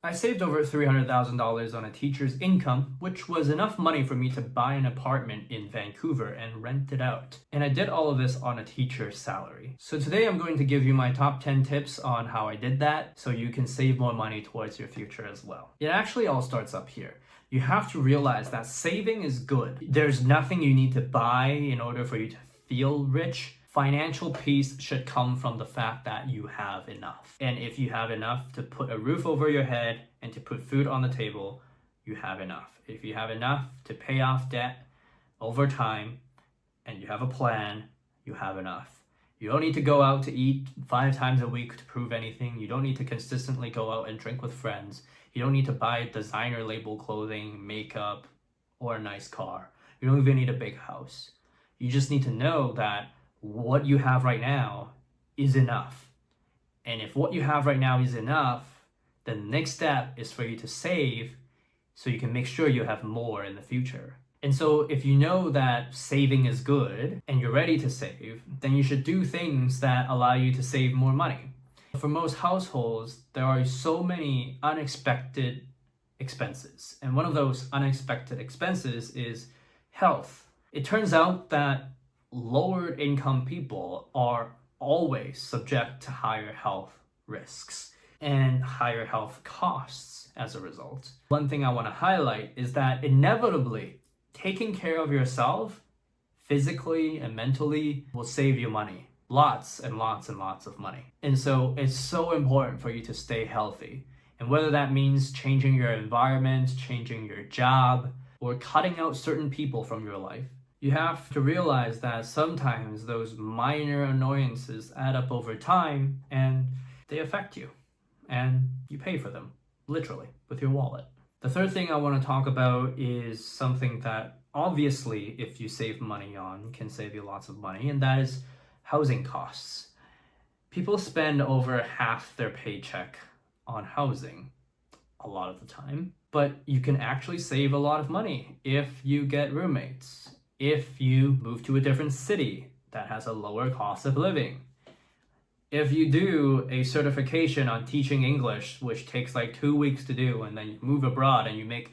I saved over $300,000 on a teacher's income, which was enough money for me to buy an apartment in Vancouver and rent it out. And I did all of this on a teacher's salary. So today I'm going to give you my top 10 tips on how I did that so you can save more money towards your future as well. It actually all starts up here. You have to realize that saving is good. There's nothing you need to buy in order for you to feel rich. Financial peace should come from the fact that you have enough. And if you have enough to put a roof over your head and to put food on the table, you have enough. If you have enough to pay off debt over time and you have a plan, you have enough. You don't need to go out to eat 5 times a week to prove anything. You don't need to consistently go out and drink with friends. You don't need to buy designer label clothing, makeup, or a nice car. You don't even need a big house. You just need to know that what you have right now is enough. And if what you have right now is enough, then the next step is for you to save so you can make sure you have more in the future. And so if you know that saving is good and you're ready to save, then you should do things that allow you to save more money. For most households, there are so many unexpected expenses. And one of those unexpected expenses is health. It turns out that lower income people are always subject to higher health risks and higher health costs as a result. One thing I want to highlight is that inevitably taking care of yourself physically and mentally will save you money. Lots and lots and lots of money. And so it's so important for you to stay healthy. And whether that means changing your environment, changing your job, or cutting out certain people from your life, you have to realize that sometimes those minor annoyances add up over time and they affect you. And you pay for them, literally, with your wallet. The third thing I want to talk about is something that obviously, if you save money on, can save you lots of money, and that is housing costs. People spend over half their paycheck on housing a lot of the time, but you can actually save a lot of money if you get roommates, if you move to a different city that has a lower cost of living, if you do a certification on teaching English, which takes like 2 weeks to do, and then you move abroad and you make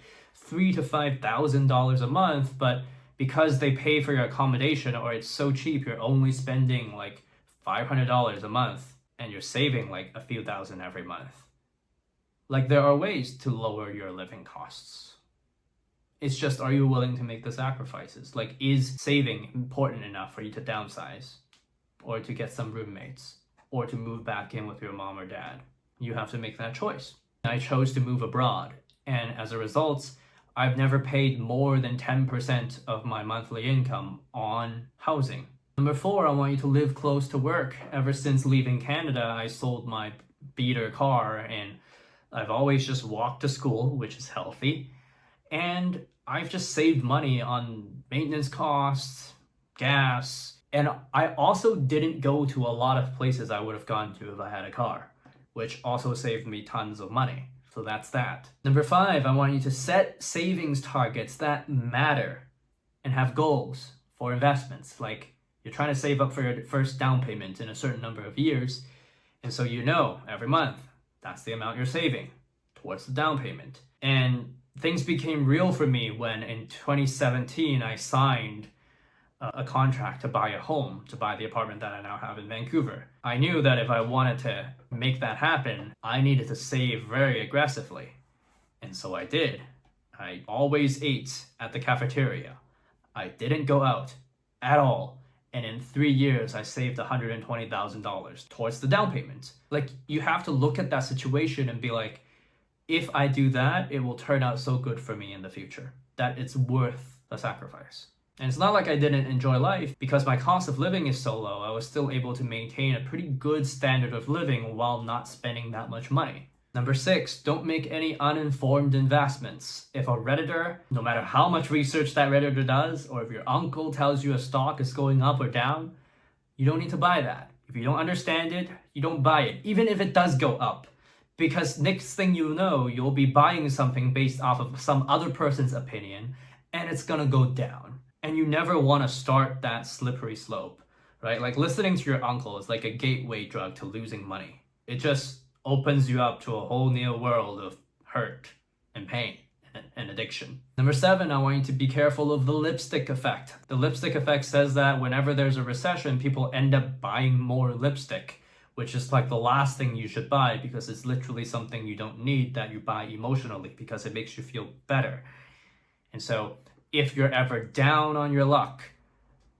$3,000 to $5,000 a month, but because they pay for your accommodation or it's so cheap, you're only spending like $500 a month and you're saving like a few thousand every month. Like, there are ways to lower your living costs. It's just, are you willing to make the sacrifices? Like, is saving important enough for you to downsize or to get some roommates or to move back in with your mom or dad? You have to make that choice. I chose to move abroad, and as a result, I've never paid more than 10% of my monthly income on housing. Number 4, I want you to live close to work. Ever since leaving Canada, I sold my beater car and I've always just walked to school, which is healthy. And I've just saved money on maintenance costs, gas, and I also didn't go to a lot of places I would have gone to if I had a car, which also saved me tons of money. So that's that. Number 5, I want you to set savings targets that matter and have goals for investments. Like, you're trying to save up for your first down payment in a certain number of years. And so you know every month that's the amount you're saving towards the down payment. And things became real for me when in 2017 I signed a contract to buy a home, to buy the apartment that I now have in Vancouver. I knew that if I wanted to make that happen, I needed to save very aggressively. And so I did. I always ate at the cafeteria. I didn't go out at all. And in 3 years, I saved $120,000 towards the down payment. Like, you have to look at that situation and be like, if I do that, it will turn out so good for me in the future that it's worth the sacrifice. And it's not like I didn't enjoy life. Because my cost of living is so low, I was still able to maintain a pretty good standard of living while not spending that much money. Number 6, don't make any uninformed investments. If a Redditor, no matter how much research that Redditor does, or if your uncle tells you a stock is going up or down, you don't need to buy that. If you don't understand it, you don't buy it, even if it does go up. Because next thing you know, you'll be buying something based off of some other person's opinion, and it's gonna go down. And you never want to start that slippery slope, right? Like, listening to your uncle is like a gateway drug to losing money. It just opens you up to a whole new world of hurt and pain and addiction. Number 7, I want you to be careful of the lipstick effect. The lipstick effect says that whenever there's a recession, people end up buying more lipstick, which is like the last thing you should buy because it's literally something you don't need that you buy emotionally because it makes you feel better. And so if you're ever down on your luck,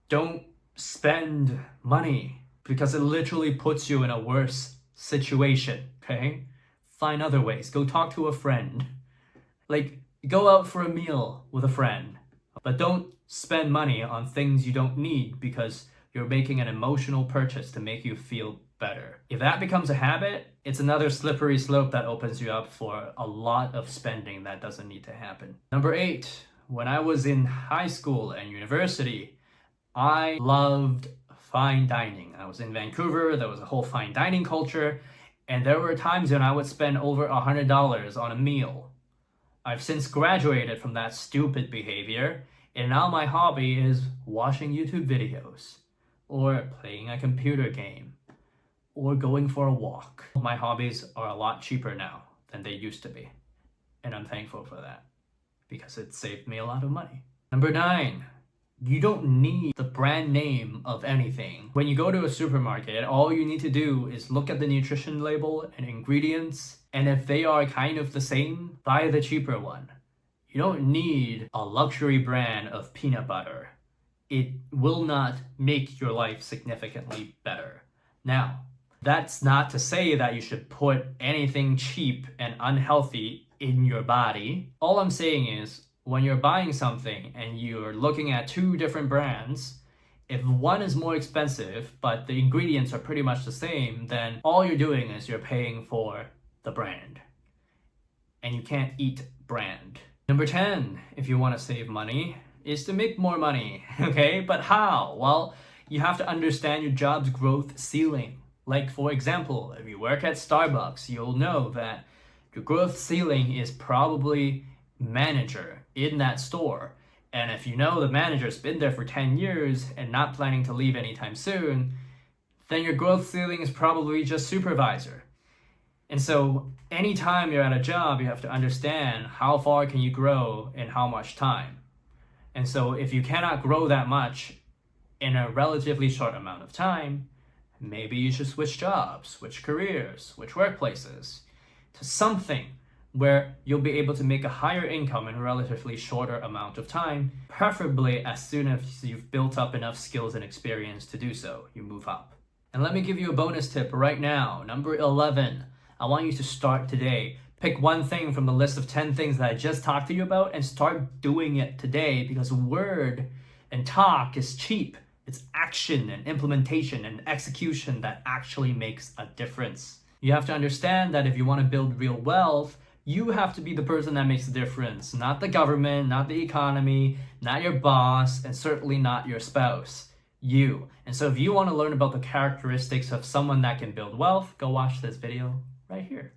don't spend money because it literally puts you in a worse situation, okay? Find other ways. Go talk to a friend. Like, go out for a meal with a friend. But don't spend money on things you don't need because you're making an emotional purchase to make you feel better. If that becomes a habit, it's another slippery slope that opens you up for a lot of spending that doesn't need to happen. Number 8, when I was in high school and university, I loved fine dining. I was in Vancouver, there was a whole fine dining culture, and there were times when I would spend over $100 on a meal. I've since graduated from that stupid behavior, and now my hobby is watching YouTube videos, or playing a computer game, or going for a walk. My hobbies are a lot cheaper now than they used to be, and I'm thankful for that, because it saved me a lot of money. Number 9, you don't need the brand name of anything. When you go to a supermarket, all you need to do is look at the nutrition label and ingredients, and if they are kind of the same, buy the cheaper one. You don't need a luxury brand of peanut butter. It will not make your life significantly better. Now, that's not to say that you should put anything cheap and unhealthy in your body. All I'm saying is, when you're buying something and you're looking at 2 different brands, if one is more expensive but the ingredients are pretty much the same, then all you're doing is you're paying for the brand. And you can't eat brand. Number 10, if you want to save money, is to make more money, okay? But how? Well, you have to understand your job's growth ceiling. Like, for example, if you work at Starbucks, you'll know that your growth ceiling is probably manager in that store. And if you know the manager's been there for 10 years and not planning to leave anytime soon, then your growth ceiling is probably just supervisor. And so anytime you're at a job, you have to understand how far can you grow in how much time. And so if you cannot grow that much in a relatively short amount of time, maybe you should switch jobs, switch careers, switch workplaces to something where you'll be able to make a higher income in a relatively shorter amount of time, preferably as soon as you've built up enough skills and experience to do so, you move up. And let me give you a bonus tip right now. Number 11, I want you to start today. Pick one thing from the list of 10 things that I just talked to you about and start doing it today, because word and talk is cheap. It's action and implementation and execution that actually makes a difference. You have to understand that if you want to build real wealth, you have to be the person that makes a difference, not the government, not the economy, not your boss, and certainly not your spouse. You. And so if you want to learn about the characteristics of someone that can build wealth, go watch this video right here.